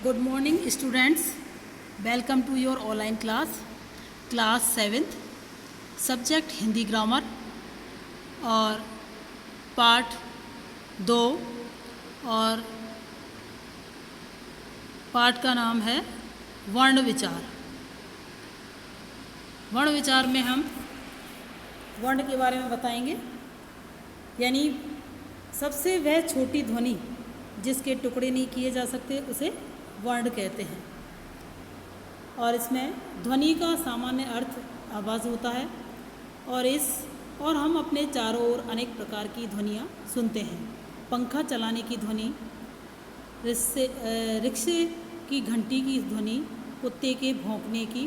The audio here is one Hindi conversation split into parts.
Good morning students. Welcome to your online class 7th, subject Hindi grammar और पार्ट 2 और पार्ट का नाम है वर्ण विचार। वर्ण विचार में हम वर्ण के बारे में बताएंगे, यानी सबसे वह छोटी ध्वनि जिसके टुकड़े नहीं किए जा सकते उसे वर्ण कहते हैं। और इसमें ध्वनि का सामान्य अर्थ आवाज़ होता है और हम अपने चारों ओर अनेक प्रकार की ध्वनियाँ सुनते हैं। पंखा चलाने की ध्वनि, रिक्शे की घंटी की ध्वनि, कुत्ते के भौंकने की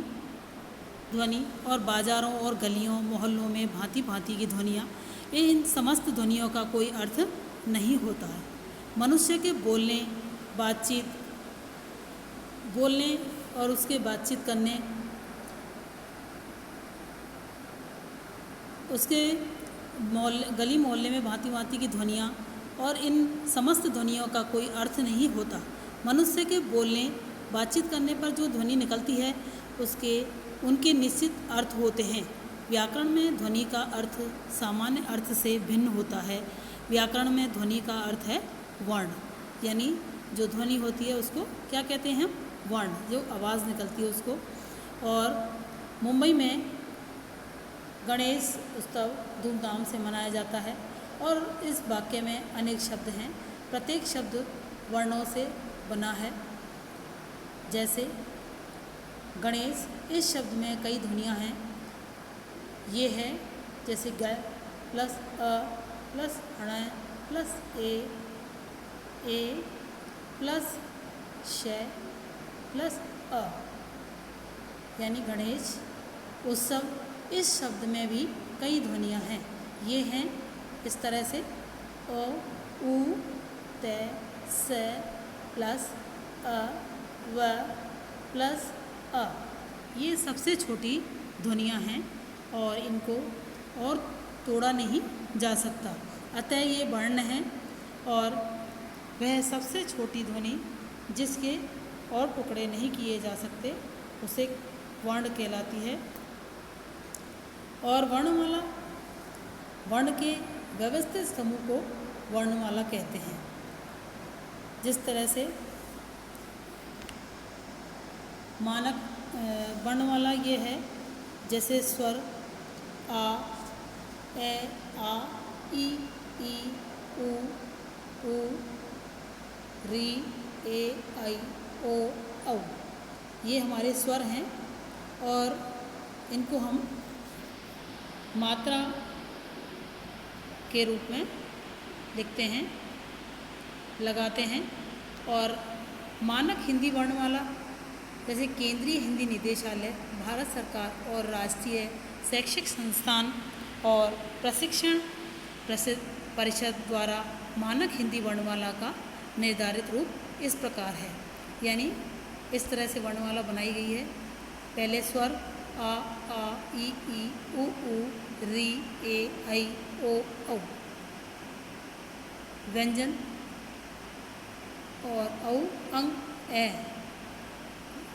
ध्वनि और बाज़ारों और गलियों मोहल्लों में भांति भांति की ध्वनियाँ, इन समस्त ध्वनियों का कोई अर्थ नहीं होता है। मनुष्य के बोलने और उसके बातचीत करने, उसके गली मोहल्ले में भांति भांति की ध्वनियाँ और इन समस्त ध्वनियों का कोई अर्थ नहीं होता। मनुष्य के बोलने बातचीत करने पर जो ध्वनि निकलती है उनके निश्चित अर्थ होते हैं। व्याकरण में ध्वनि का अर्थ सामान्य अर्थ से भिन्न होता है। व्याकरण में ध्वनि का अर्थ है वर्ण, यानी जो ध्वनि होती है उसको क्या कहते हैं हम? वर्ण। जो आवाज़ निकलती है उसको। और मुंबई में गणेश उत्सव धूमधाम से मनाया जाता है और इस वाक्य में अनेक शब्द हैं। प्रत्येक शब्द वर्णों से बना है। जैसे गणेश, इस शब्द में कई ध्वनियाँ हैं। ये है जैसे ग प्लस अ प्लस ण प्लस ए प्लस श प्लस अ, यानी गणेश उत्सव। इस शब्द में भी कई ध्वनियाँ हैं। ये हैं इस तरह से ओ, उ, त, स प्लस अ, व प्लस अ। ये सबसे छोटी ध्वनियाँ हैं और इनको और तोड़ा नहीं जा सकता। अतः ये वर्ण हैं और वह सबसे छोटी ध्वनि जिसके और टुकड़े नहीं किए जा सकते उसे वर्ण कहलाती है। और वर्ण के व्यवस्थित समूह को वर्णमाला कहते हैं। जिस तरह से मानक वर्णमाला ये है, जैसे स्वर आ, ए, आ, ई, उ, री, ए, आई, ओ, औ। ये हमारे स्वर हैं और इनको हम मात्रा के रूप में लिखते हैं, लगाते हैं। और मानक हिंदी वर्णमाला जैसे केंद्रीय हिंदी निदेशालय, भारत सरकार और राष्ट्रीय शैक्षिक संस्थान और प्रशिक्षण परिषद द्वारा मानक हिंदी वर्णमाला का निर्धारित रूप इस प्रकार है। यानी इस तरह से वर्णमाला बनाई गई है। पहले स्वर आ, ई, उ, री, ए, आई, ओ, औ। व्यंजन और औ, अंग, ए।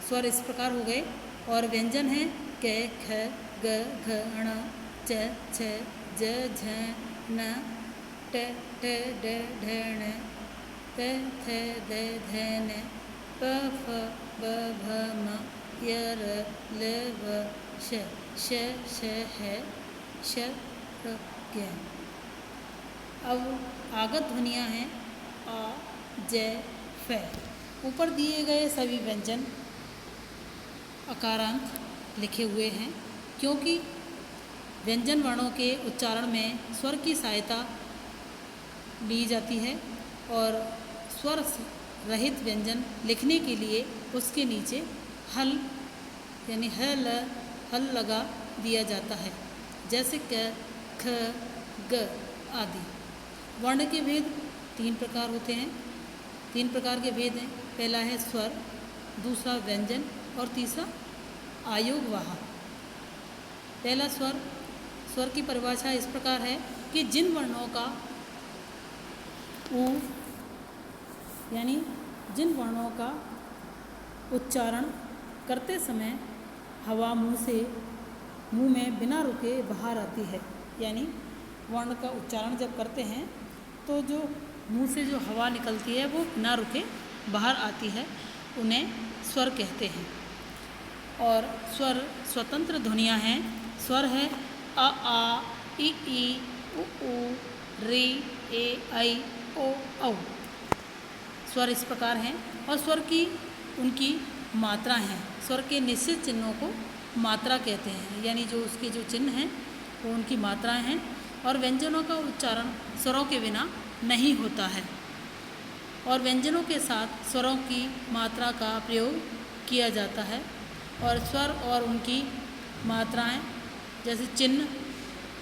स्वर इस प्रकार हो गए और व्यंजन है क, ख, ग, घ, ण, च, छ, ज, झ, न, ट, ढ, ण, त, थ, द, ध, न, प, फ, ब, भ, म, य, र, ल, व, श, श, ह, श, र, ग। अब आगत ध्वनियाँ हैं आ, ज, फ। ऊपर दिए गए सभी व्यंजन अकारांत लिखे हुए हैं, क्योंकि व्यंजन वर्णों के उच्चारण में स्वर की सहायता ली जाती है और स्वर रहित व्यंजन लिखने के लिए उसके नीचे हल यानी हल लगा दिया जाता है, जैसे क, ख, ग आदि। वर्ण के भेद 3 प्रकार होते हैं। 3 प्रकार के भेद हैं। पहला है स्वर, दूसरा व्यंजन और तीसरा आयोगवाह। पहला स्वर की परिभाषा इस प्रकार है कि जिन वर्णों का उ यानी जिन वर्णों का उच्चारण करते समय हवा मुंह में बिना रुके बाहर आती है। यानी वर्ण का उच्चारण जब करते हैं तो जो मुंह से जो हवा निकलती है वो बिना रुके बाहर आती है, उन्हें स्वर कहते हैं। और स्वर स्वतंत्र ध्वनियाँ हैं। स्वर है अ आ, इ ई, उ ऊ, रे, ए, ऐ, ओ, औ। स्वर इस प्रकार हैं और स्वर की उनकी मात्रा हैं। स्वर के निश्चित चिन्हों को मात्रा कहते हैं, यानी जो उसके जो चिन्ह हैं वो उनकी मात्राएं हैं। और व्यंजनों का उच्चारण स्वरों के बिना नहीं होता है और व्यंजनों के साथ स्वरों की मात्रा का प्रयोग किया जाता है। और स्वर और उनकी मात्राएं जैसे चिन्ह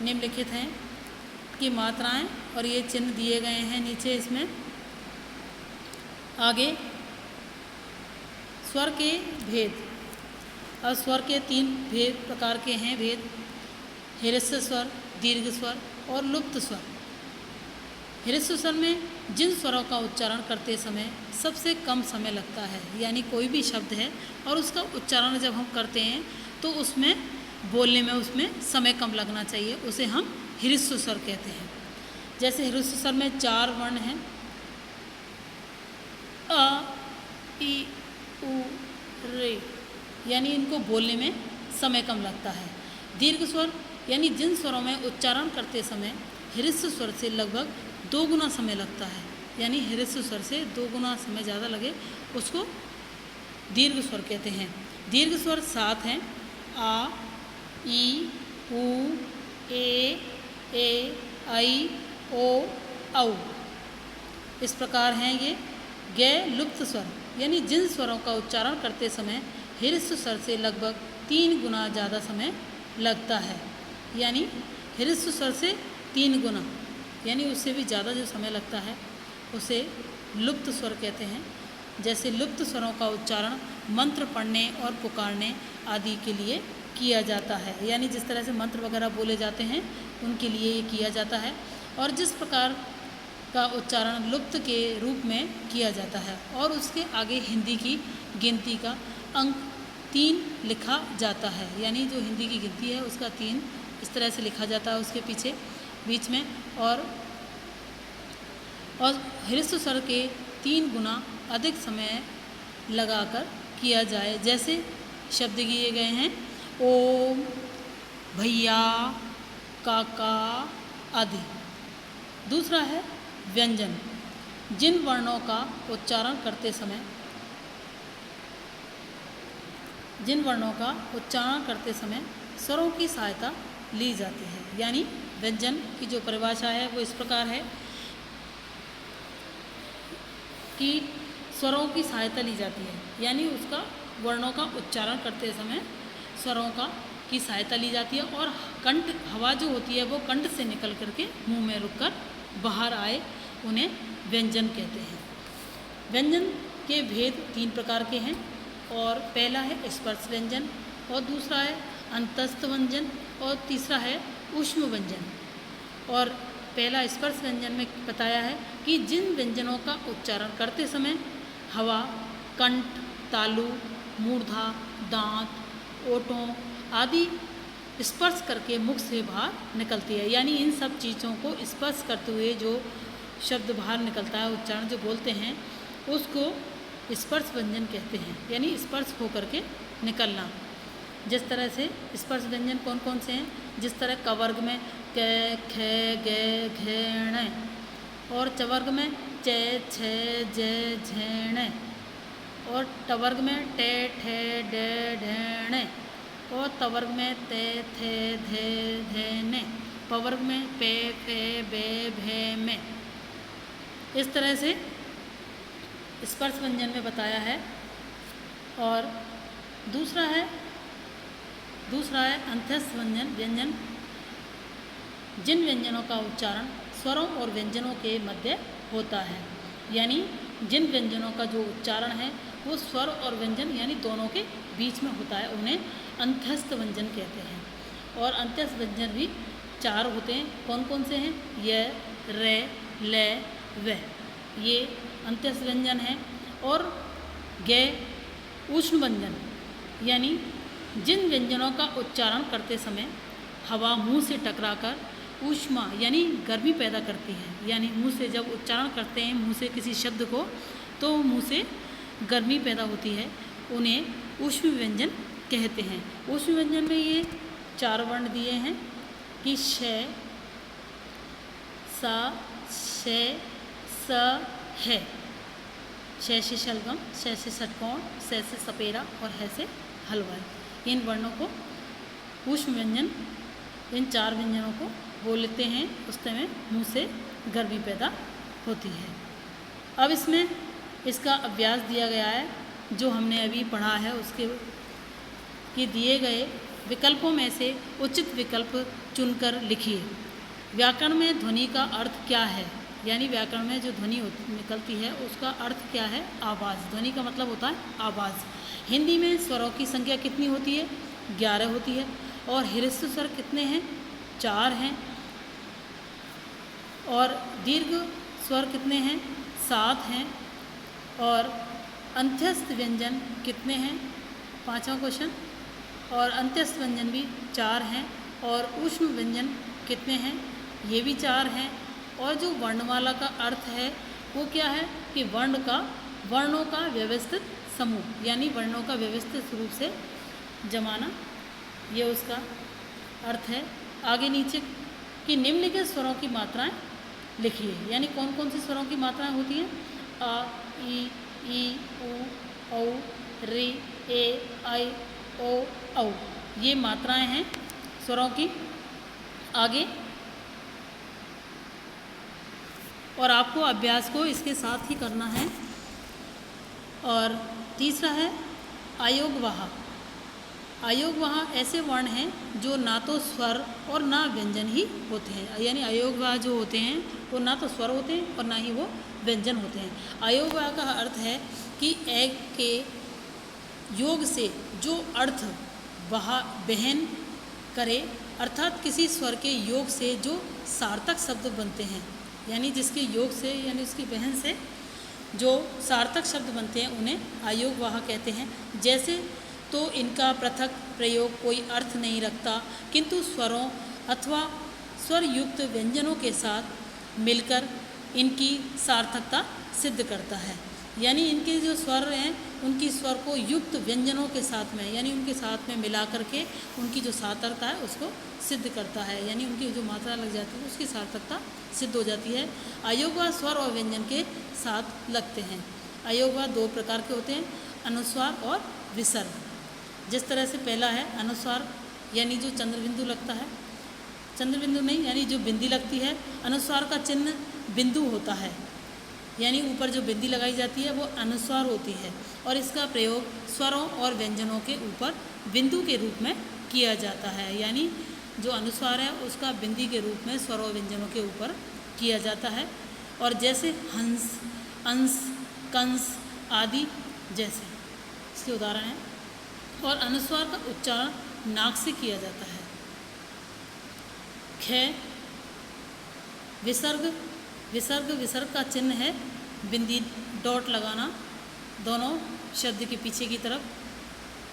निम्नलिखित हैं की मात्राएं और ये चिन्ह दिए गए हैं नीचे इसमें। आगे स्वर के भेद। और स्वर के 3 प्रकार के हैं भेद: ह्रस्व स्वर, दीर्घ स्वर और लुप्त स्वर। ह्रस्व स्वर में जिन स्वरों का उच्चारण करते समय सबसे कम समय लगता है, यानी कोई भी शब्द है और उसका उच्चारण जब हम करते हैं तो उसमें बोलने में उसमें समय कम लगना चाहिए, उसे हम ह्रस्व स्वर कहते हैं। जैसे ह्रस्व स्वर में 4 वर्ण हैं: अ, ई, उ, रे, यानी इनको बोलने में समय कम लगता है। दीर्घ स्वर यानी जिन स्वरों में उच्चारण करते समय ह्रस्व स्वर से लगभग 2 गुना समय लगता है, यानी ह्रस्व स्वर से 2 गुना समय ज़्यादा लगे, उसको दीर्घ स्वर कहते हैं। दीर्घ स्वर 7 हैं: आ, ई, उ, ए, ऐ, ओ, औ। इस प्रकार हैं ये। गै लुप्त स्वर यानी जिन स्वरों का उच्चारण करते समय ह्रस्व स्वर से लगभग 3 गुना ज़्यादा समय लगता है, यानी ह्रस्व स्वर से 3 गुना, यानी उससे भी ज़्यादा जो समय लगता है उसे लुप्त स्वर कहते हैं। जैसे लुप्त स्वरों का उच्चारण मंत्र पढ़ने और पुकारने आदि के लिए किया जाता है, यानी जिस तरह से मंत्र वगैरह बोले जाते हैं उनके लिए ये किया जाता है। और जिस प्रकार का उच्चारण लुप्त के रूप में किया जाता है और उसके आगे हिंदी की गिनती का अंक 3 लिखा जाता है, यानी जो हिंदी की गिनती है उसका 3 इस तरह से लिखा जाता है उसके पीछे बीच में। और ह्रस्व स्वर के 3 गुना अधिक समय लगाकर किया जाए। जैसे शब्द दिए गए हैं: ओम, भैया, काका आदि। दूसरा है व्यंजन। जिन वर्णों का उच्चारण करते समय स्वरों की सहायता ली जाती है, यानी व्यंजन की जो परिभाषा है वो इस प्रकार है कि स्वरों की सहायता ली जाती है, यानी उसका वर्णों का उच्चारण करते समय स्वरों की सहायता ली जाती है और कंठ हवा जो होती है वो कंठ से निकल करके मुंह में रुककर बाहर आए, उन्हें व्यंजन कहते हैं। व्यंजन के भेद 3 प्रकार के हैं और पहला है स्पर्श व्यंजन और दूसरा है अंतस्थ व्यंजन और तीसरा है ऊष्म व्यंजन। और पहला स्पर्श व्यंजन में बताया है कि जिन व्यंजनों का उच्चारण करते समय हवा कंठ, तालु, मूर्धा, दांत, ओठों आदि स्पर्श करके मुख से बाहर निकलती है, यानी इन सब चीज़ों को स्पर्श करते हुए जो शब्द बाहर निकलता है, उच्चारण जो बोलते हैं उसको स्पर्श व्यंजन कहते हैं, यानी स्पर्श होकर के निकलना। जिस तरह से स्पर्श व्यंजन कौन कौन से हैं, जिस तरह कवर्ग में कै, खे, गे, घे, ण, और चवर्ग में चे, छे, जे, झेण, और टवर्ग में टे, ठे, डे, ढेण, और तवर्ग में ते, थे, धे, धेने, पवर्ग में पे, फे, बे, भे, में। इस तरह से स्पर्श व्यंजन में बताया है। और दूसरा है अंतस्थ व्यंजन। जिन व्यंजनों का उच्चारण स्वरों और व्यंजनों के मध्य होता है, यानी जिन व्यंजनों का जो उच्चारण है वो स्वर और व्यंजन यानी दोनों के बीच में होता है, उन्हें अंतस्थ व्यंजन कहते हैं। और अंतस्थ व्यंजन भी 4 होते हैं। कौन कौन से हैं? य, रे, ले, व, ये अंतस्थ व्यंजन हैं। और गे उष्ण व्यंजन यानी जिन व्यंजनों का उच्चारण करते समय हवा मुंह से टकराकर ऊष्मा यानी गर्मी पैदा करती है, यानी मुंह से जब उच्चारण करते हैं मुंह से किसी शब्द को तो मुंह से गर्मी पैदा होती है, उन्हें ऊष्म व्यंजन कहते हैं। ऊष्म व्यंजन में ये 4 वर्ण दिए हैं कि श, सा, शे, स, है। श से शलगम, श से षटकोण, स से सपेरा और ह से हलवाई। इन वर्णों को ऊष्म व्यंजन, इन 4 व्यंजनों को बोलते हैं उस समय मुंह से गर्मी पैदा होती है। अब इसमें इसका अभ्यास दिया गया है, जो हमने अभी पढ़ा है उसके कि दिए गए विकल्पों में से उचित विकल्प चुनकर लिखिए। व्याकरण में ध्वनि का अर्थ क्या है, यानी व्याकरण में जो ध्वनि निकलती है उसका अर्थ क्या है? आवाज़। ध्वनि का मतलब होता है आवाज़। हिंदी में स्वरों की संख्या कितनी होती है? 11 होती है। और ह्रस्व स्वर कितने हैं? 4 हैं। और दीर्घ स्वर कितने हैं? 7 हैं। और अंत्यस्थ व्यंजन कितने हैं? 5वां क्वेश्चन। और अंत्यस्थ व्यंजन भी 4 हैं। और ऊष्म व्यंजन कितने हैं? ये भी 4 हैं। और जो वर्णमाला का अर्थ है वो क्या है कि वर्णों का व्यवस्थित समूह, यानी वर्णों का व्यवस्थित रूप से जमाना, ये उसका अर्थ है। आगे नीचे कि निम्नलिखित स्वरों की मात्राएं लिखिए, यानी कौन कौन सी स्वरों की मात्राएं होती हैं? आ, ई, उ, औ, रे, ए, आई, ओ, औ। ये मात्राएं हैं स्वरों की। आगे और आपको अभ्यास को इसके साथ ही करना है। और तीसरा है अयोगवाह। अयोगवाह ऐसे वर्ण हैं जो ना तो स्वर और ना व्यंजन ही होते हैं, यानी अयोगवाह जो होते हैं वो ना तो स्वर होते हैं और ना ही वो व्यंजन होते हैं। अयोगवाह का अर्थ है कि एक के योग से जो अर्थ वहन करे, अर्थात किसी स्वर के योग से जो सार्थक शब्द बनते हैं, यानी जिसके योग से यानी उसकी बहन से जो सार्थक शब्द बनते हैं उन्हें अयोगवाह कहते हैं। जैसे तो इनका पृथक प्रयोग कोई अर्थ नहीं रखता, किंतु स्वरों अथवा स्वर युक्त व्यंजनों के साथ मिलकर इनकी सार्थकता सिद्ध करता है। यानी इनके जो स्वर हैं उनकी स्वर को युक्त व्यंजनों के साथ में, यानी उनके साथ में मिला करके उनकी जो सार्थकता है उसको सिद्ध करता है, यानी उनकी जो मात्रा लग जाती है उसकी सार्थकता सिद्ध हो जाती है। अयोगवाह स्वर और व्यंजन के साथ लगते हैं। अयोगवाह 2 प्रकार के होते हैं, अनुस्वार और विसर्ग। जिस तरह से पहला है अनुस्वार, यानी जो चंद्रबिंदु लगता है, चंद्रबिंदु नहीं यानी जो बिंदी लगती है। अनुस्वार का चिन्ह बिंदु होता है, यानी ऊपर जो बिंदी लगाई जाती है वो अनुस्वार होती है। और इसका प्रयोग स्वरों और व्यंजनों के ऊपर बिंदु के रूप में किया जाता है, यानी जो अनुस्वार है उसका बिंदी के रूप में स्वरों और व्यंजनों के ऊपर किया जाता है। और जैसे हंस, अंश, कंस आदि जैसे इसके उदाहरण हैं। और अनुस्वार का उच्चारण नाक से किया जाता है। ख, विसर्ग का चिन्ह है बिंदी डॉट लगाना दोनों शब्द के पीछे की तरफ,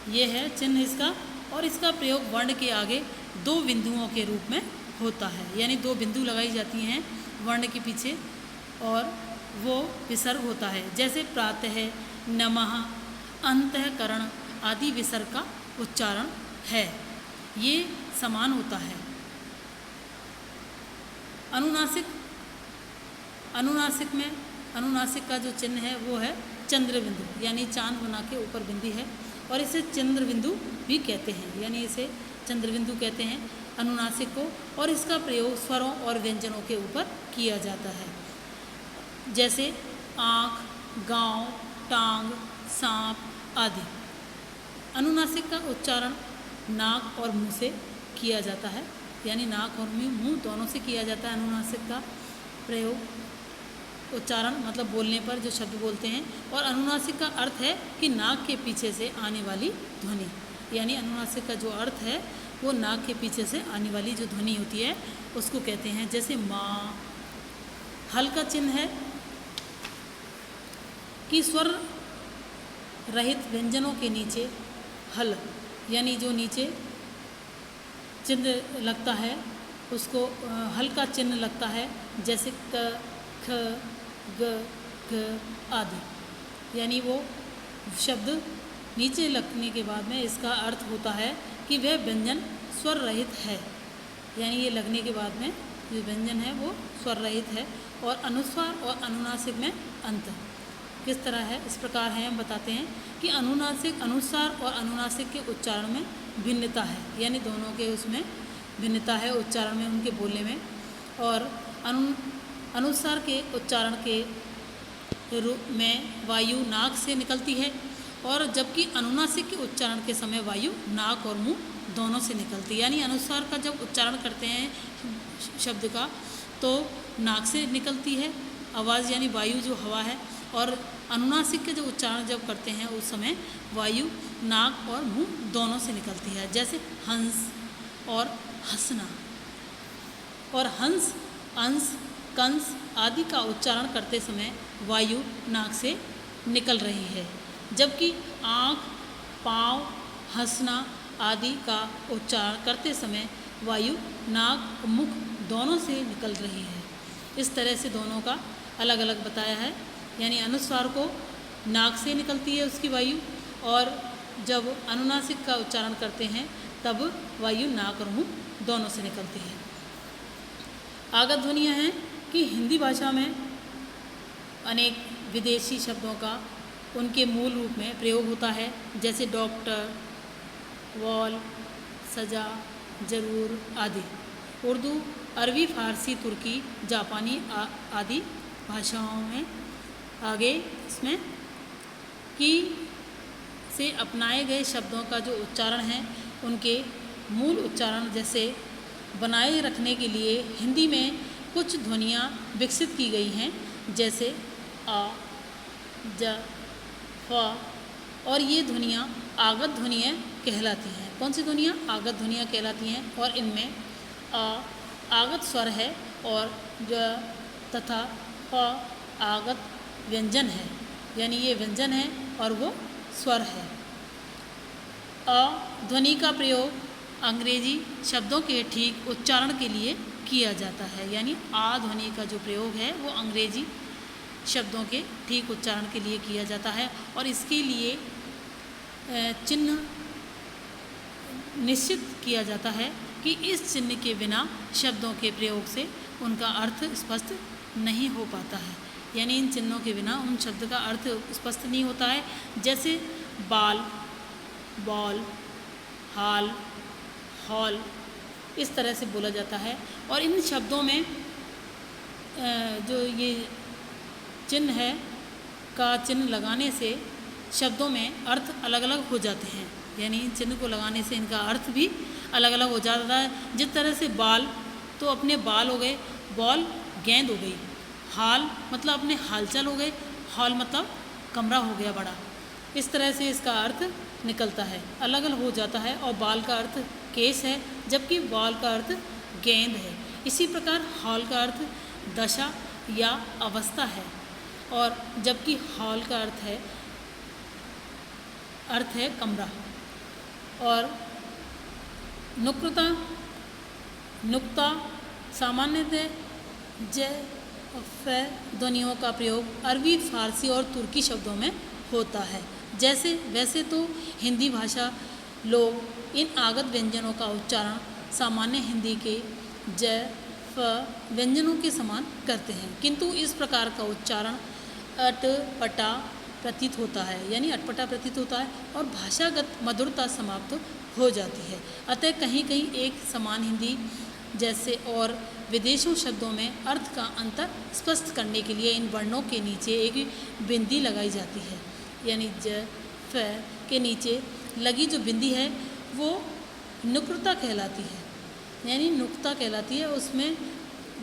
ये है चिन्ह इसका। और इसका प्रयोग वर्ण के आगे 2 बिंदुओं के रूप में होता है, यानी 2 बिंदु लगाई जाती हैं वर्ण के पीछे और वो विसर्ग होता है। जैसे प्रातः, नमः, अंतःकरण आदि विसर्ग का उच्चारण है, ये समान होता है। अनुनासिक का जो चिन्ह है वो है चंद्रबिंदु, यानी चांद बना के ऊपर बिंदी है और इसे चंद्रबिंदु भी कहते हैं, यानी इसे चंद्रबिंदु कहते हैं अनुनासिक को। और इसका प्रयोग स्वरों और व्यंजनों के ऊपर किया जाता है, जैसे आँख, गाँव, टांग, सांप आदि। अनुनासिक का उच्चारण नाक और मुंह से किया जाता है, यानी नाक और मुंह दोनों से किया जाता है अनुनासिक का प्रयोग। उच्चारण मतलब बोलने पर जो शब्द बोलते हैं। और अनुनासिक का अर्थ है कि नाक के पीछे से आने वाली ध्वनि, यानी अनुनासिक का जो अर्थ है वो नाक के पीछे से आने वाली जो ध्वनि होती है उसको कहते हैं। जैसे माँ। हल का चिन्ह है कि स्वर रहित व्यंजनों के नीचे हल यानी जो नीचे चिन्ह लगता है उसको हल का चिन्ह लगता है, जैसे क, ख, ग, घ आदि। यानी वो शब्द नीचे लगने के बाद में इसका अर्थ होता है कि वह व्यंजन स्वर रहित है। यानी ये लगने के बाद में जो व्यंजन है वो स्वर रहित है। और अनुस्वार और अनुनासिक में अंतर किस तरह है, इस प्रकार है, हम बताते हैं कि अनुनासिक अनुस्वार और अनुनासिक के उच्चारण में भिन्नता है, यानी दोनों के उसमें भिन्नता है उच्चारण में, उनके बोलने में। और अनुस्वार के उच्चारण के रूप में वायु नाक से निकलती है, और जबकि अनुनासिक के उच्चारण के समय वायु नाक और मुंह दोनों से निकलती है। यानी अनुस्वार का जब उच्चारण करते हैं शब्द का तो नाक से निकलती है आवाज़, यानी वायु जो हवा है, और अनुनासिक के जो उच्चारण जब करते हैं उस समय वायु नाक और मुंह दोनों से निकलती है, जैसे हंस और हंसना। और हंस, अंश, कंस आदि का उच्चारण करते समय वायु नाक से निकल रही है, जबकि आँख, पाँव, हंसना आदि का उच्चारण करते समय वायु नाक, मुख दोनों से निकल रही है। इस तरह से दोनों का अलग अलग बताया है। यानी अनुस्वार को नाक से निकलती है उसकी वायु, और जब अनुनासिक का उच्चारण करते हैं तब वायु नाक और मुंह दोनों से निकलती है। आगत ध्वनियाँ हैं कि हिंदी भाषा में अनेक विदेशी शब्दों का उनके मूल रूप में प्रयोग होता है, जैसे डॉक्टर, वॉल, सजा, ज़रूर आदि। उर्दू, अरबी, फारसी, तुर्की, जापानी आदि भाषाओं में आगे इसमें की से अपनाए गए शब्दों का जो उच्चारण है उनके मूल उच्चारण जैसे बनाए रखने के लिए हिंदी में कुछ ध्वनियाँ विकसित की गई हैं, जैसे आ, ज, फ, और ये ध्वनियाँ आगत ध्वनियाँ कहलाती हैं। कौन सी ध्वनियाँ? आगत ध्वनियाँ कहलाती हैं, और इनमें आगत स्वर है और ज तथा फ आगत व्यंजन है, यानी ये व्यंजन है और वो स्वर है। अ ध्वनि का प्रयोग अंग्रेजी शब्दों के ठीक उच्चारण के लिए किया जाता है, यानी आ ध्वनि का जो प्रयोग है वो अंग्रेजी शब्दों के ठीक उच्चारण के लिए किया जाता है, और इसके लिए चिन्ह निश्चित किया जाता है कि इस चिन्ह के बिना शब्दों के प्रयोग से उनका अर्थ स्पष्ट नहीं हो पाता है। यानी इन चिन्हों के बिना उन शब्द का अर्थ स्पष्ट नहीं होता है, जैसे बाल, बॉल, हाल, हॉल, इस तरह से बोला जाता है। और इन शब्दों में जो ये चिन्ह है का चिन्ह लगाने से शब्दों में अर्थ अलग अलग हो जाते हैं, यानी इन चिन्ह को लगाने से इनका अर्थ भी अलग अलग हो जाता है। जिस तरह से बाल तो अपने बाल हो गए, बॉल गेंद हो गई, हाल मतलब अपने हालचाल हो गए, हॉल मतलब कमरा हो गया बड़ा। इस तरह से इसका अर्थ निकलता है, अलग अलग हो जाता है। और बाल का अर्थ केस है, जबकि बॉल का अर्थ गेंद है। इसी प्रकार हॉल का अर्थ दशा या अवस्था है, और जबकि हॉल का अर्थ है कमरा। और नुक्ता सामान्यतः ज फ ध्वनियों का प्रयोग अरबी, फारसी और तुर्की शब्दों में होता है। वैसे तो हिंदी भाषा लोग इन आगत व्यंजनों का उच्चारण सामान्य हिंदी के ज फ व्यंजनों के समान करते हैं, किंतु इस प्रकार का उच्चारण अटपटा प्रतीत होता है, यानी अटपटा प्रतीत होता है, और भाषागत मधुरता समाप्त हो जाती है। अतः कहीं कहीं एक समान हिंदी जैसे और विदेशों शब्दों में अर्थ का अंतर स्पष्ट करने के लिए इन वर्णों के नीचे एक बिंदी लगाई जाती है, यानी ज फ के नीचे लगी जो बिंदी है वो नुक्ता कहलाती है, यानी नुक्ता कहलाती है। उसमें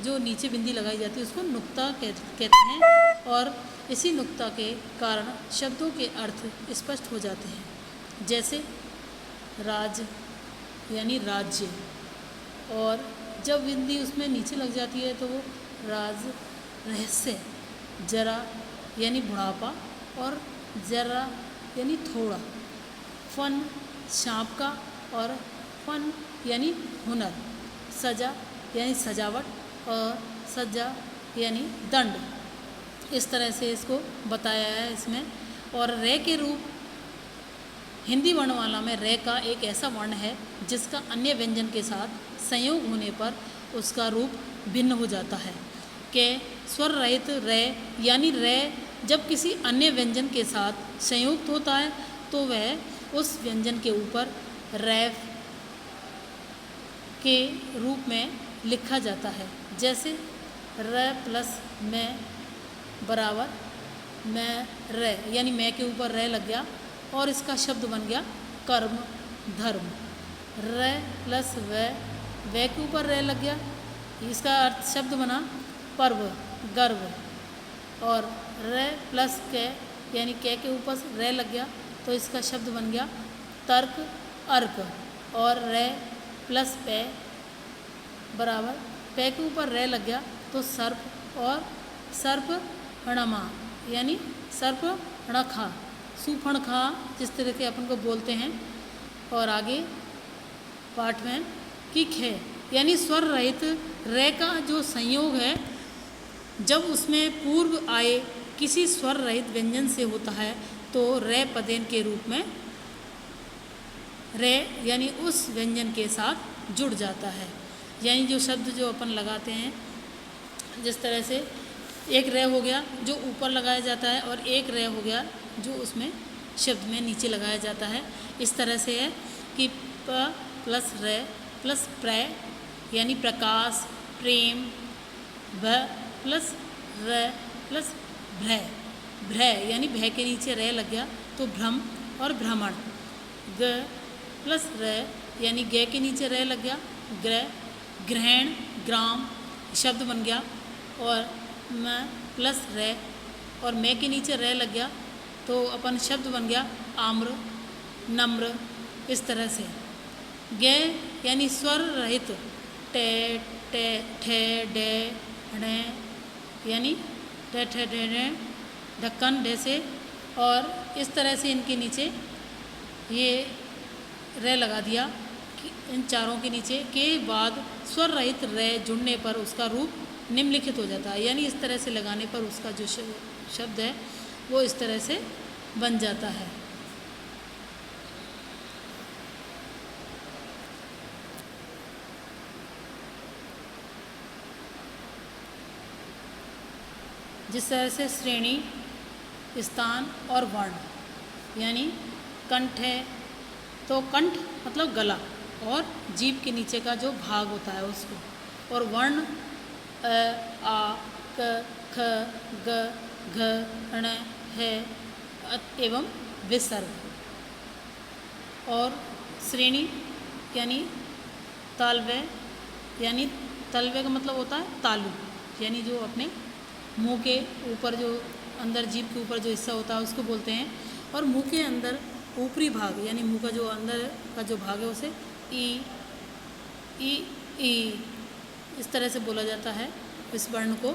जो नीचे बिंदी लगाई जाती है उसको नुक्ता कहते हैं, और इसी नुक्ता के कारण शब्दों के अर्थ स्पष्ट हो जाते हैं, जैसे राज यानी राज्य, और जब बिंदी उसमें नीचे लग जाती है तो वो राज, रहस्य, जरा यानी बुढ़ापा, और जरा यानी थोड़ा, फन सांप का, और फन यानी हुनर, सजा यानी सजावट, और सज्जा यानी दंड। इस तरह से इसको बताया है इसमें। और रे के रूप, हिंदी वर्णमाला में रे का एक ऐसा वर्ण है जिसका अन्य व्यंजन के साथ संयोग होने पर उसका रूप भिन्न हो जाता है। के स्वर रहित रे यानी रे जब किसी अन्य व्यंजन के साथ संयुक्त होता है तो वह उस व्यंजन के ऊपर रैफ के रूप में लिखा जाता है। जैसे र प्लस मैं बराबर मैं रे, यानी मैं के ऊपर रे लग गया और इसका शब्द बन गया कर्म धर्म। रे प्लस वे के ऊपर रे लग गया, इसका अर्थ शब्द बना पर्व गर्व। और रे प्लस के यानी के ऊपर रे लग गया तो इसका शब्द बन गया तर्क अर्क। और रे प्लस पे बराबर पे के ऊपर रे लग गया तो सर्प, और सर्प हणमा यानी सर्प हणखा सुफणखा, जिस तरह के अपन को बोलते हैं। और आगे पाठ में कि खे यानी स्वर रहित रे का जो संयोग है जब उसमें पूर्व आए किसी स्वर रहित व्यंजन से होता है तो रे पदेन के रूप में रे यानी उस व्यंजन के साथ जुड़ जाता है। यानी जो शब्द जो अपन लगाते हैं, जिस तरह से एक रे हो गया जो ऊपर लगाया जाता है और एक रे हो गया जो उसमें शब्द में नीचे लगाया जाता है। इस तरह से है कि प प्लस रे प्लस प्रे यानी प्रकाश प्रेम, भ प्लस र प्लस भ्रय, भ्रय यानी भय के नीचे रे लग गया तो भ्रम और भ्रमण। ग प्लस रे यानी गे के नीचे रे लग गया ग्रह, ग्रहण ग्राम शब्द बन गया। और म प्लस रे और मैं के नीचे रे लग गया तो अपन शब्द बन गया आम्र नम्र। इस तरह से गे यानी स्वर रहित टे टे ठे डे ढे यानी टे ठे डे डे ढक्कन डे से, और इस तरह से इनके नीचे ये रे लगा दिया कि इन चारों के नीचे के बाद स्वर रहित रे जुड़ने पर उसका रूप निम्नलिखित हो जाता है। यानी इस तरह से लगाने पर उसका जो शब्द है वो इस तरह से बन जाता है। जिस तरह से श्रेणी, स्थान और वर्ण, यानी कंठ है तो कंठ मतलब गला और जीभ के नीचे का जो भाग होता है उसको, और वर्ण अ आ क ख ग घ ण है एवं विसर्ग। और श्रेणी यानी तालव्य, यानी तलव्य का मतलब होता है तालु, यानी जो अपने मुंह के ऊपर जो अंदर जीभ के ऊपर जो हिस्सा होता है उसको बोलते हैं। और मुंह के अंदर ऊपरी भाग यानी मुंह का जो अंदर का जो भाग है उसे ई इस तरह से बोला जाता है इस वर्ण को।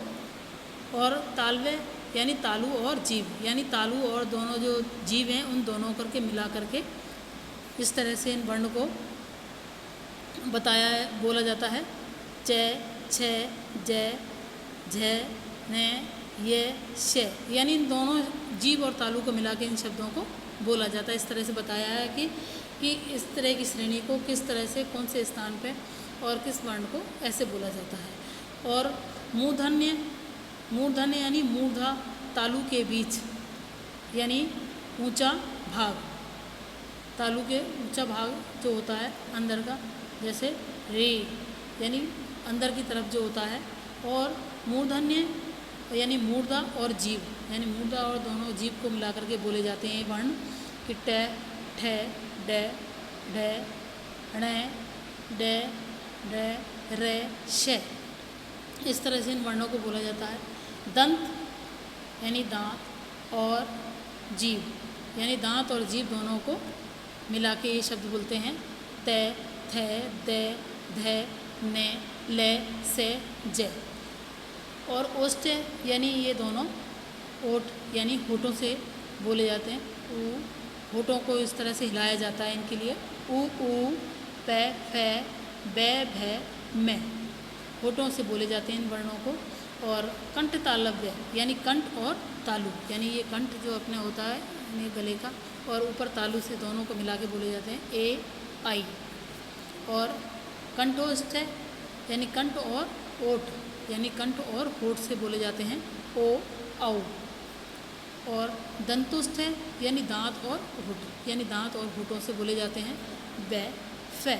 और तालव्य यानी तालु और जीभ, यानी तालु और दोनों जो जीभ हैं उन दोनों करके मिला करके इस तरह से इन वर्ण को बताया बोला जाता है। च छ ज झ न ये श, यानी इन दोनों जीभ और तालु को मिला के इन शब्दों को बोला जाता है। इस तरह से बताया है कि इस तरह की श्रेणी को किस तरह से कौन से स्थान पे और किस वर्ण को ऐसे बोला जाता है। और मूर्धन्य, मूर्धन्य यानी मूर्धा तालु के बीच, यानी ऊंचा भाग, तालु के ऊंचा भाग जो होता है अंदर का, जैसे रे यानी अंदर की तरफ जो होता है। और मूर्धन्य यानी मूर्धा और जीभ, यानी मूर्धा और दोनों जीभ को मिला करके बोले जाते हैं ये वर्ण कि ट ठ ड ढ ण ड ड र श। इस तरह से इन वर्णों को बोला जाता है। दंत यानी दांत और जीभ यानी दांत और जीभ दोनों को मिला के ये शब्द बोलते हैं त थ द ध न ल से ज। और ओष्ठ यानी ये दोनों ओठ यानी होठों से बोले जाते हैं ऊ होठों को इस तरह से हिलाया जाता है इनके लिए। ऊ, पै, फै, बै, भै, मैं होठों से बोले जाते हैं इन वर्णों को। और कंठ तालव्य यानी कंठ और तालु, यानी ये कंठ जो अपने होता है यानी गले का, और ऊपर तालु से दोनों को मिला के बोले जाते हैं ए, आई। और कंठोष्ठ यानी कंठ और ओठ, यानी कंठ और होठ से बोले जाते हैं ओ, औ। और दंतुस्थ यानी दांत और होठ, यानी दांत और होठों से बोले जाते हैं बै, फै।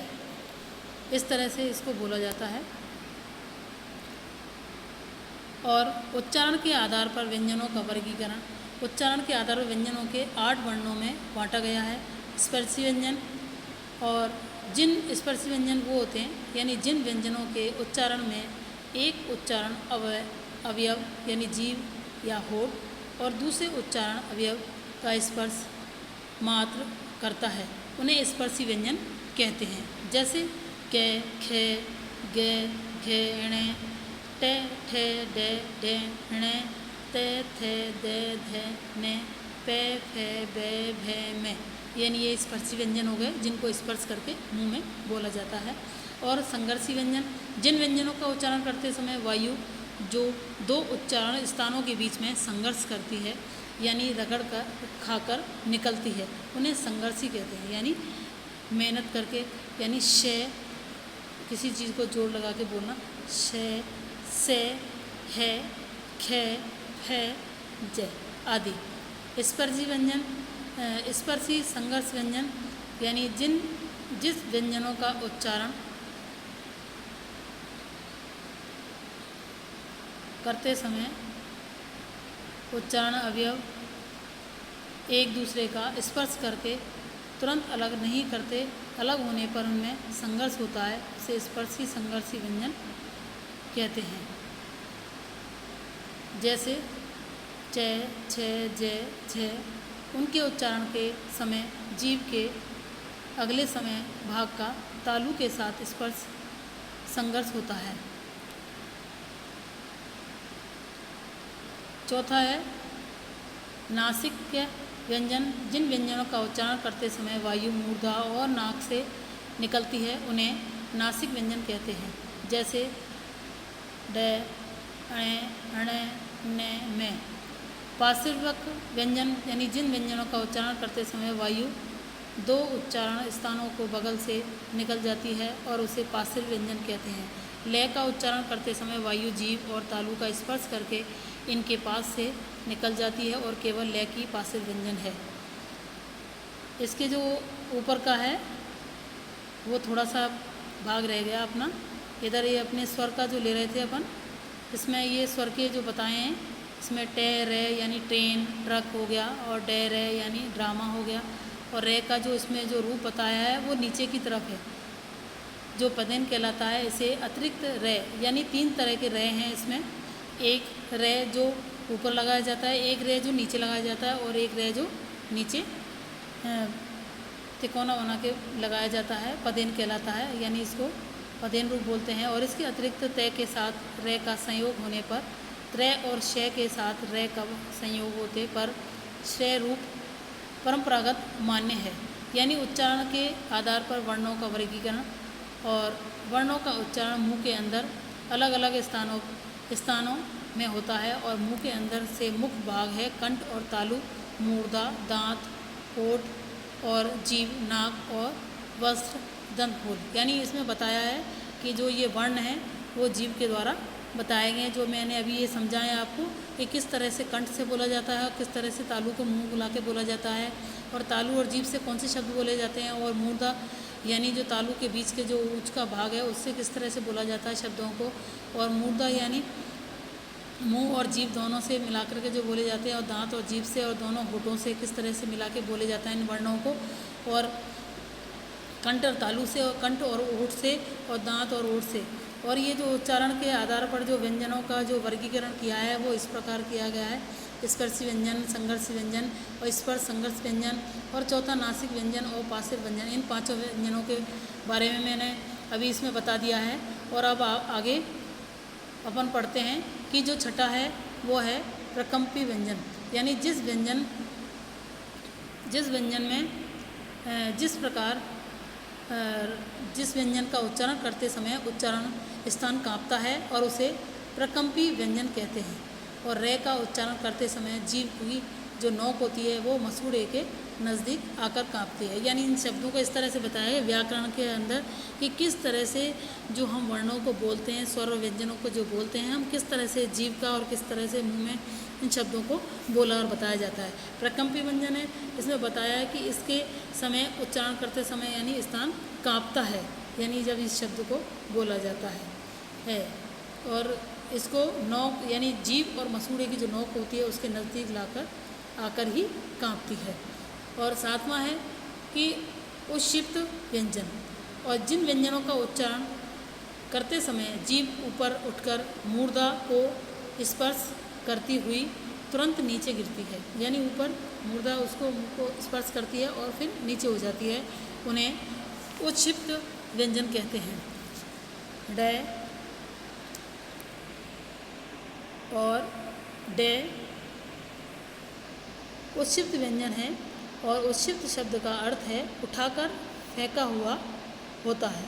इस तरह से इसको बोला जाता है। और उच्चारण के आधार पर व्यंजनों का वर्गीकरण। उच्चारण के आधार पर व्यंजनों के 8 वर्णों में बांटा गया है। स्पर्शी व्यंजन, और जिन स्पर्शी व्यंजन वो होते हैं यानी जिन व्यंजनों के उच्चारण में एक उच्चारण अवयव यानी जीभ या होठ और दूसरे उच्चारण अवयव का स्पर्श मात्र करता है, उन्हें स्पर्शी व्यंजन कहते हैं। जैसे कै, खे, गे, घे, णे, टे, ठे, डे, डे, णे, ते, थे, दे, धे, ने, पे, फे, बे, भे, में, यानी ये स्पर्शी व्यंजन हो गए जिनको स्पर्श करके मुंह में बोला जाता है। और संघर्षी व्यंजन, जिन व्यंजनों का उच्चारण करते समय वायु जो 2 उच्चारण स्थानों के बीच में संघर्ष करती है यानी रगड़ कर खाकर निकलती है, उन्हें संघर्षी कहते हैं। यानी मेहनत करके, यानी शे, किसी चीज़ को जोर लगा के बोलना, शे, से, है, खे, फे, जय आदि। स्पर्शी व्यंजन, स्पर्शी संघर्ष व्यंजन यानी जिस व्यंजनों का उच्चारण करते समय उच्चारण अवयव एक दूसरे का स्पर्श करके तुरंत अलग नहीं करते, अलग होने पर उनमें संघर्ष होता है, उसे स्पर्शी संघर्षी व्यंजन कहते हैं। जैसे चे, छे, जे, झे, उनके उच्चारण के समय जीभ के अगले समय भाग का तालु के साथ स्पर्श संघर्ष होता है। चौथा है नासिक के व्यंजन, जिन व्यंजनों का उच्चारण करते समय वायु मूर्धा और नाक से निकलती है उन्हें नासिक व्यंजन कहते हैं। जैसे डे, अणे, अणे, ने, में। पार्श्विक व्यंजन यानी जिन व्यंजनों का उच्चारण करते समय वायु 2 उच्चारण स्थानों को बगल से निकल जाती है और उसे पार्श्विक व्यंजन कहते हैं। लय का उच्चारण करते समय वायु जीभ और तालु का स्पर्श करके इनके पास से निकल जाती है और केवल लय की पार्श्विक व्यंजन है। इसके जो ऊपर का है वो थोड़ा सा भाग रह गया अपना, इधर ये अपने स्वर का जो ले रहे थे अपन, इसमें ये स्वर के जो बताए हैं, इसमें टे, रे यानी ट्रेन, ट्रक हो गया, और डे, रे यानी ड्रामा हो गया, और रे का जो इसमें जो रूप बताया है वो नीचे की तरफ है जो पदेन कहलाता है। इसे अतिरिक्त रे यानी 3 तरह के रे हैं इसमें, एक रे जो ऊपर लगाया जाता है, एक रे जो नीचे लगाया जाता है, और एक रे जो नीचे तिकोना बना के लगाया जाता है, पदेन कहलाता है, यानी इसको पदेन रूप बोलते हैं। और इसके अतिरिक्त तय के साथ रे का संयोग होने पर, त्रय और शय के साथ रे का संयोग होते पर श्रेय रूप परंपरागत मान्य है। यानी उच्चारण के आधार पर वर्णों का वर्गीकरण, और वर्णों का उच्चारण मुंह के अंदर अलग अलग स्थानों में होता है, और मुंह के अंदर से मुख्य भाग है कंठ और तालु, मूर्धा, दांत, होठ और जीभ, नाक और वस्त्र, दंतमूल। यानी इसमें बताया है कि जो ये वर्ण हैं वो जीभ के द्वारा बताए गए, जो मैंने अभी ये समझाया आपको कि किस तरह से कंठ से बोला जाता है, किस तरह से तालु को मुंह बुला के बोला जाता है, और तालु और जीभ से कौन से शब्द बोले जाते हैं, और मूर्धा यानी जो तालु के बीच के जो ऊंच का भाग है उससे किस तरह से बोला जाता है शब्दों को, और मूर्धा यानी मुंह और जीभ दोनों से मिलाकर के जो बोले जाते हैं, और दांत और जीभ से और दोनों होठों से किस तरह से मिला के बोले जाता है इन वर्णों को, और कंठ और तालु से, और कंठ और ओठ से, और दांत और ओठ से। और ये जो उच्चारण के आधार पर जो व्यंजनों का जो वर्गीकरण किया है वो इस प्रकार किया गया है: स्पर्शी व्यंजन, संघर्षी व्यंजन और स्पर्श संघर्ष व्यंजन, और चौथा नासिक व्यंजन और पार्श्विक व्यंजन। इन 5 व्यंजनों के बारे में मैंने अभी इसमें बता दिया है। और अब आगे अपन पढ़ते हैं कि जो छठा है वो है प्रकंपी व्यंजन, यानी जिस व्यंजन जिस व्यंजन में जिस व्यंजन का उच्चारण करते समय उच्चारण स्थान कांपता है और उसे प्रकंपी व्यंजन कहते हैं। और रे का उच्चारण करते समय जीभ की जो नोक होती है वो मसूड़े के नज़दीक आकर कांपती है। यानी इन शब्दों को इस तरह से बताया है व्याकरण के अंदर कि किस तरह से जो हम वर्णों को बोलते हैं, स्वर और व्यंजनों को जो बोलते हैं, हम किस तरह से जीभ का और किस तरह से मुंह में इन शब्दों को बोला और बताया जाता है। प्रकंपी व्यंजन है, इसमें बताया है कि इसके समय उच्चारण करते समय यानी स्थान कांपता है, यानी जब इस शब्द को बोला जाता है। और इसको नोक यानी जीभ और मसूड़े की जो नोक होती है उसके नज़दीक लाकर आकर ही कांपती है। और सातवां है कि उच्छिष्ट व्यंजन, और जिन व्यंजनों का उच्चारण करते समय जीभ ऊपर उठकर मूर्धा को स्पर्श करती हुई तुरंत नीचे गिरती है, यानी ऊपर मूर्धा उसको मुंह को स्पर्श करती है और फिर नीचे हो जाती है, उन्हें उच्छिष्ट व्यंजन कहते हैं। डे और डे उच्छिष्ट व्यंजन है, और उच्छिष्ट शब्द का अर्थ है उठाकर फेंका हुआ होता है,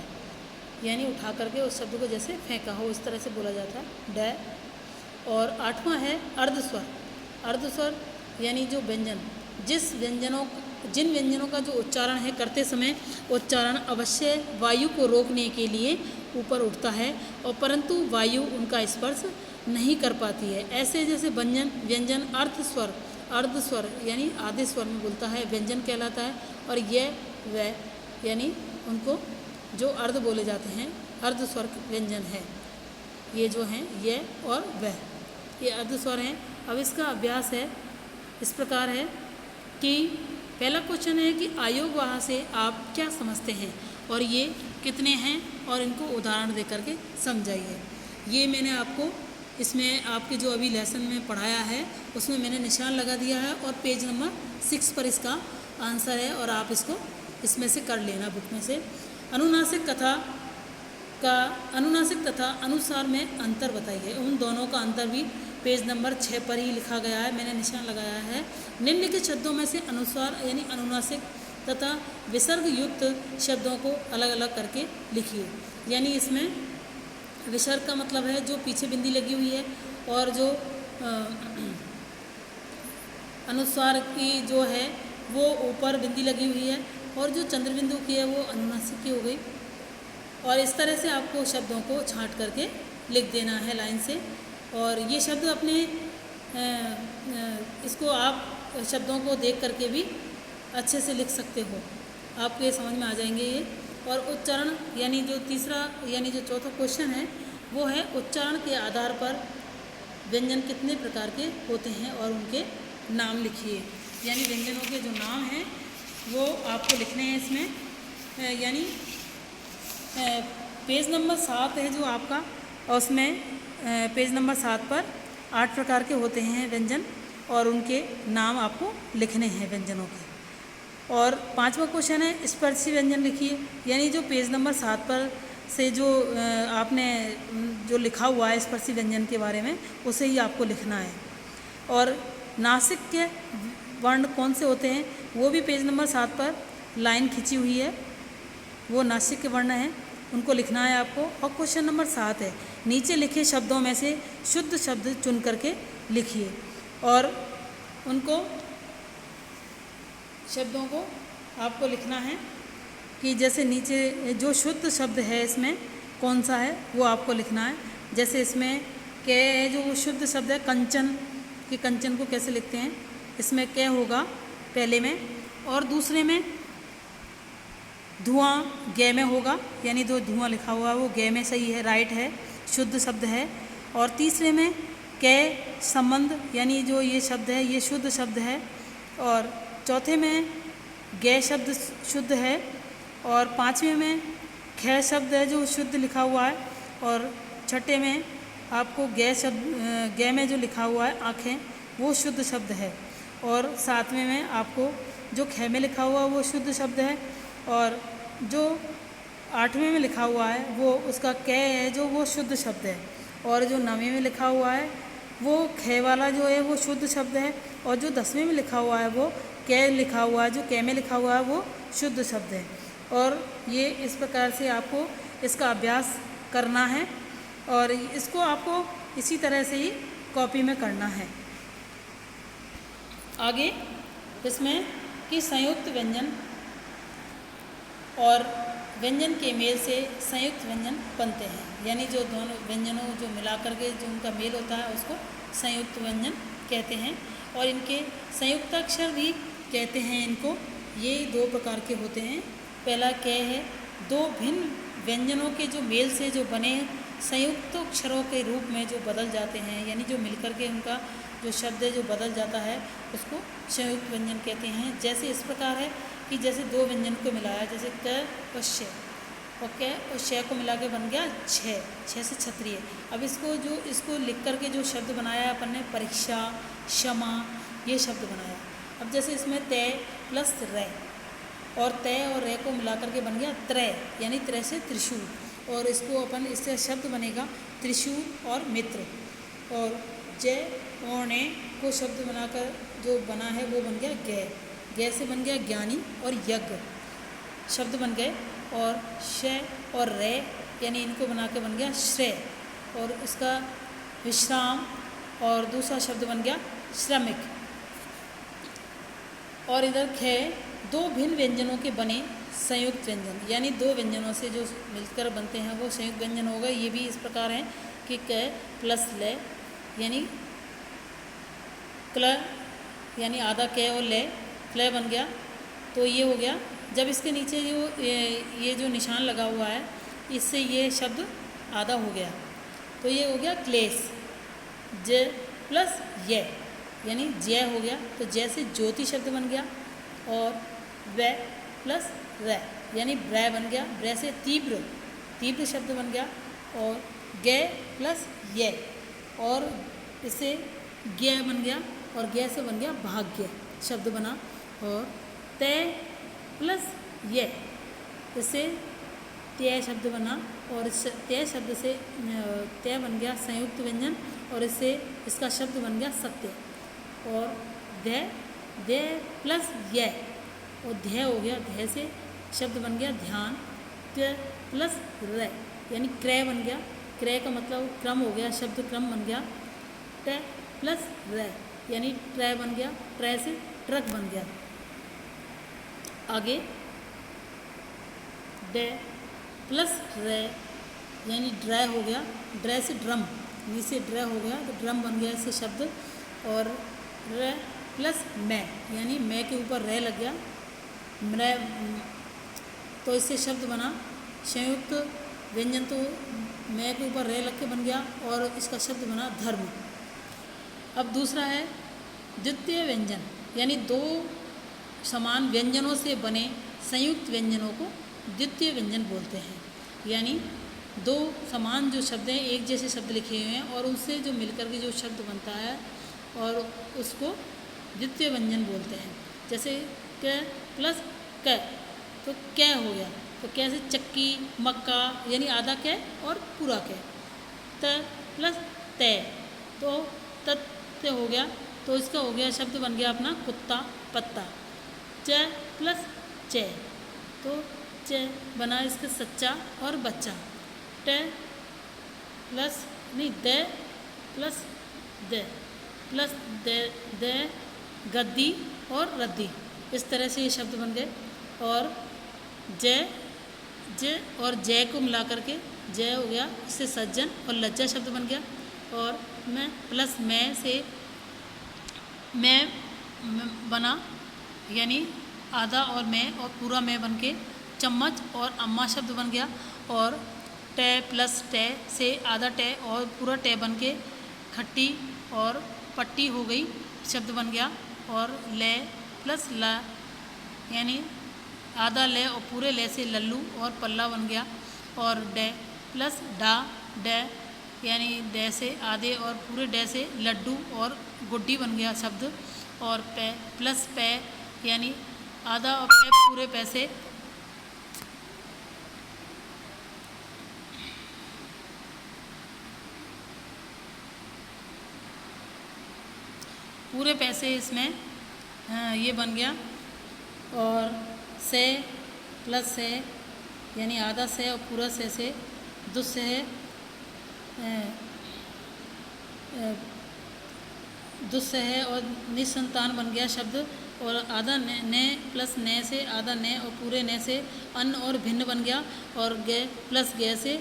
यानी उठा करके उस शब्द को जैसे फेंका हो इस तरह से बोला जाता है डे। और आठवां है अर्धस्वर। अर्धस्वर यानी जो व्यंजन जिन व्यंजनों का जो उच्चारण है करते समय उच्चारण अवश्य वायु को रोकने के लिए ऊपर उठता है और परंतु वायु उनका स्पर्श नहीं कर पाती है। ऐसे जैसे व्यंजन अर्धस्वर यानी आधे स्वर में बोलता है व्यंजन कहलाता है, और यह वह यानी उनको जो अर्ध बोले जाते हैं अर्धस्वर व्यंजन है। ये जो हैं यह और वह, ये अर्धस्वर हैं। अब इसका अभ्यास है इस प्रकार है कि पहला क्वेश्चन है कि आयोगवाह से आप क्या समझते हैं और ये कितने हैं, और इनको उदाहरण दे करके समझाइए। ये मैंने आपको इसमें आपके जो अभी लेसन में पढ़ाया है उसमें मैंने निशान लगा दिया है, और पेज नंबर 6 पर इसका आंसर है, और आप इसको इसमें से कर लेना बुक में से। अनुनासिक तथा अनुसार में अंतर बताइए। उन दोनों का अंतर भी पेज नंबर 6 पर ही लिखा गया है, मैंने निशान लगाया है। निम्नलिखित शब्दों में से अनुसार यानी अनुनासिक तथा विसर्ग युक्त शब्दों को अलग अलग करके लिखिए। यानी इसमें विसर्ग का मतलब है जो पीछे बिंदी लगी हुई है, और जो अनुस्वार की जो है वो ऊपर बिंदी लगी हुई है, और जो चंद्र बिंदु की है वो अनुनासिक की हो गई। और इस तरह से आपको शब्दों को छांट करके लिख देना है लाइन से। और ये शब्द अपने इसको आप शब्दों को देख करके भी अच्छे से लिख सकते हो, आपको ये समझ में आ जाएंगे ये। और उच्चारण यानी जो चौथा क्वेश्चन है वो है उच्चारण के आधार पर व्यंजन कितने प्रकार के होते हैं और उनके नाम लिखिए। यानी व्यंजनों के जो नाम हैं वो आपको लिखने हैं इसमें। यानी पेज नंबर 7 है जो आपका, और उसमें पेज नंबर 7 पर 8 प्रकार के होते हैं व्यंजन, और उनके नाम आपको लिखने हैं व्यंजनों के। और 5वां क्वेश्चन है स्पर्शी व्यंजन लिखिए। यानी जो पेज नंबर 7 पर से जो आपने जो लिखा हुआ है स्पर्शी व्यंजन के बारे में उसे ही आपको लिखना है। और नासिक के वर्ण कौन से होते हैं वो भी पेज नंबर 7 पर लाइन खींची हुई है, वो नासिक के वर्ण हैं, उनको लिखना है आपको। और क्वेश्चन नंबर 7 है नीचे लिखे शब्दों में से शुद्ध शब्द चुन करके लिखिए, और उनको शब्दों को आपको लिखना है कि जैसे नीचे जो शुद्ध शब्द है इसमें कौन सा है वो आपको लिखना है। जैसे इसमें कै है जो वो शुद्ध शब्द है, कंचन कि कंचन को कैसे लिखते हैं, इसमें कै होगा पहले में, और दूसरे में धुआं गे में होगा, यानी जो धुआं लिखा हुआ है वो गे में सही है, राइट है, शुद्ध शब्द है। और तीसरे में कै संबंध यानी जो ये शब्द है ये शुद्ध शब्द है, और चौथे में गे शब्द शुद्ध है, और 5वें में खे शब्द है जो शुद्ध लिखा हुआ है, और छठे में आपको गे में जो लिखा हुआ है आँखें वो शुद्ध शब्द है, और 7वें में आपको जो खे में लिखा हुआ है वो शुद्ध शब्द है, और जो 8वें में लिखा हुआ है वो उसका कै है जो वो शुद्ध शब्द है, और जो 9वें में लिखा हुआ है वो खे वाला जो है वो शुद्ध शब्द है, और जो 10वें में लिखा हुआ है वो कै लिखा हुआ है, जो कै में लिखा हुआ है वो शुद्ध शब्द है। और ये इस प्रकार से आपको इसका अभ्यास करना है और इसको आपको इसी तरह से ही कॉपी में करना है। आगे इसमें कि संयुक्त व्यंजन और व्यंजन के मेल से संयुक्त व्यंजन बनते हैं, यानी जो दोनों व्यंजनों जो मिला करके जो उनका मेल होता है उसको संयुक्त व्यंजन कहते हैं। और इनके संयुक्ताक्षर भी कहते हैं इनको। ये दो प्रकार के होते हैं। पहला कै है, दो भिन्न व्यंजनों के जो मेल से जो बने संयुक्त अक्षरों के रूप में जो बदल जाते हैं, यानी जो मिलकर के उनका जो शब्द है जो बदल जाता है उसको संयुक्त व्यंजन कहते हैं। जैसे इस प्रकार है कि जैसे दो व्यंजन को मिलाया, जैसे क और श, और कै और श को मिला के बन गया छः, छः से क्षत्रिय। अब इसको लिख कर के जो शब्द बनाया अपन ने, परीक्षा, क्षमा, ये शब्द बनाया। अब जैसे इसमें तय प्लस रै, और तय और रे को मिला करके बन गया त्रय, यानी त्रय से त्रिशूल। और इसको अपन इससे शब्द बनेगा त्रिशूल और मित्र। और जय और ने को शब्द बनाकर जो बना है वो बन गया गै, गै से बन गया ज्ञानी और यज्ञ शब्द बन गए। और श और रे यानी इनको बना के बन गया श्रेय, और इसका विश्राम और दूसरा शब्द बन गया श्रमिक। और इधर खे, दो भिन्न व्यंजनों के बने संयुक्त व्यंजन, यानी दो व्यंजनों से जो मिलकर बनते हैं वो संयुक्त व्यंजन होगा। ये भी इस प्रकार हैं कि क प्लस ले, यानी क्ल, यानी आधा कै और ले, क्ले बन गया। तो ये हो गया। जब इसके नीचे जो ये जो निशान लगा हुआ है, इससे ये शब्द आधा हो गया, तो ये हो गया क्लेश। ज प्लस ये, यानी जय हो गया, तो जय से ज्योति शब्द बन गया। और व प्लस रै, यानी ब्रय बन गया, ब्रय से तीव्र, तीव्र शब्द बन गया। और गै प्लस ये, और इससे ज्ञ बन गया, और ज्ञ से बन गया भाग्य शब्द बना। और तय प्लस ये, इससे तय शब्द बना, और इस तय शब्द से तय बन गया संयुक्त व्यंजन, और इससे इसका शब्द बन गया सत्य। और ध्य प्लस ये, और ध्य हो गया, ध्य से शब्द बन गया ध्यान। त्य प्लस रै, यानी क्रय बन गया, क्रय का मतलब क्रम हो गया, शब्द क्रम बन गया। ट प्लस रै, यानी ट्रय बन गया, ट्रय से ट्रक बन गया। आगे ड प्लस रै, यानी ड्राय हो गया, ड्राय से ड्रम, नीचे ड्राय हो गया तो ड्रम बन गया इससे शब्द। और र प्लस मैं, यानी मैं के ऊपर रै लग गया, मैं, तो इससे शब्द बना संयुक्त व्यंजन। तो मैं के ऊपर रै लग के बन गया, और इसका शब्द बना धर्म। अब दूसरा है द्वितीय व्यंजन, यानी दो समान व्यंजनों से बने संयुक्त व्यंजनों को द्वितीय व्यंजन बोलते हैं। यानी दो समान जो शब्द हैं, एक जैसे शब्द लिखे हुए हैं, और उनसे जो मिलकर के जो शब्द बनता है और उसको द्वितीय व्यंजन बोलते हैं। जैसे क प्लस क, तो कै हो गया, तो कै से चक्की, मक्का, यानी आधा कै और पूरा कै। त प्लस तय, तो तत्य हो गया, तो इसका हो गया शब्द बन गया अपना कुत्ता, पत्ता। च प्लस च, तो च बना इसका सच्चा और बच्चा। ट प्लस नहीं, the plus the plus the गद्दी और रद्दी, इस तरह से ये शब्द बन गए। और ज और जय को मिला करके जय हो गया, इससे सज्जन और लज्जा शब्द बन गया। और मैं प्लस मैं से मैं बना, यानी आधा और मैं और पूरा मैं बन के चम्मच और अम्मा शब्द बन गया। और टे प्लस टे से आधा टे और पूरा टे बन के खट्टी और पट्टी हो गई, शब्द बन गया। और ले प्लस ला, यानी आधा ले और पूरे ले से लल्लू और पल्ला बन गया। और डे प्लस डा, डे यानी डे से आधे और पूरे डे से लड्डू और गुड्डी बन गया शब्द। और पे प्लस पे, यानी आधा और पे पूरे पैसे, पूरे पैसे इसमें ये बन गया। और से प्लस से यानी आधा से और पूरा से दुस्से है दुस्से है और निसंतान बन गया शब्द। और आधा ने प्लस ने से आधा ने और पूरे ने से अन्न और भिन्न बन गया। और गे प्लस गे से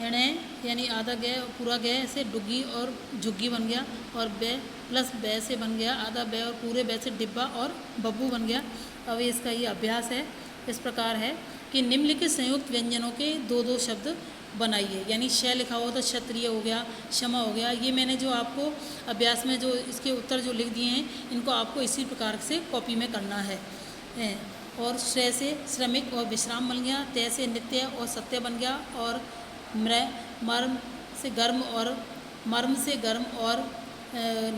ने यानी आधा गे और पूरा गे से डुग्गी और झुग्गी बन गया। और बे प्लस बे से बन गया आधा बे और पूरे बे से डिब्बा और बब्बू बन गया। अब इसका ये अभ्यास है, इस प्रकार है कि निम्नलिखित संयुक्त व्यंजनों के दो दो शब्द बनाइए। यानी श लिखा हुआ तो क्षत्रिय हो गया, क्षमा हो गया। ये मैंने जो आपको अभ्यास में जो इसके उत्तर जो लिख दिए हैं, इनको आपको इसी प्रकार से कॉपी में करना है। और श्रेय से श्रमिक और विश्राम बन गया। तय से नित्य और सत्य बन गया। और मर्म से गर्म और मर्म से गर्म और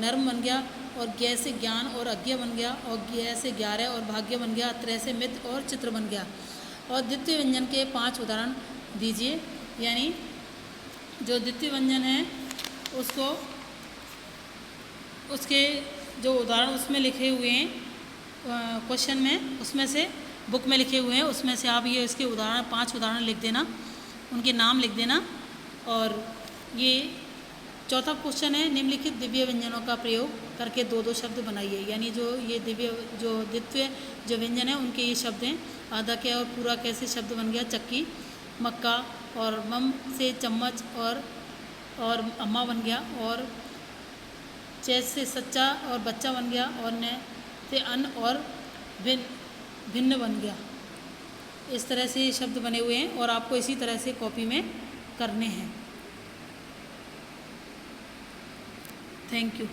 नर्म बन गया। और ज्ञ से ज्ञान और अज्ञ बन गया। और ज्ञ से ग्यारह और भाग्य बन गया। त्रय से मित्र और चित्र बन गया। और द्वितीय व्यंजन के 5 उदाहरण दीजिए। यानी जो द्वितीय व्यंजन है उसको उसके जो उदाहरण उसमें लिखे हुए हैं क्वेश्चन में, उसमें से बुक में लिखे हुए हैं, उसमें से आप ये इसके उदाहरण 5 उदाहरण लिख देना, उनके नाम लिख देना। और ये चौथा क्वेश्चन है, निम्नलिखित दिव्य व्यंजनों का प्रयोग करके दो दो शब्द बनाइए। यानी जो ये द्वितीय जो व्यंजन है उनके ये शब्द हैं। आधा के और पूरा कैसे शब्द बन गया चक्की, मक्का। और मम से चम्मच और अम्मा बन गया। और चैस से सच्चा और बच्चा बन गया। और न से अन्न और भिन्न बन गया। इस तरह से ये शब्द बने हुए हैं और आपको इसी तरह से कॉपी में करने हैं। Thank you.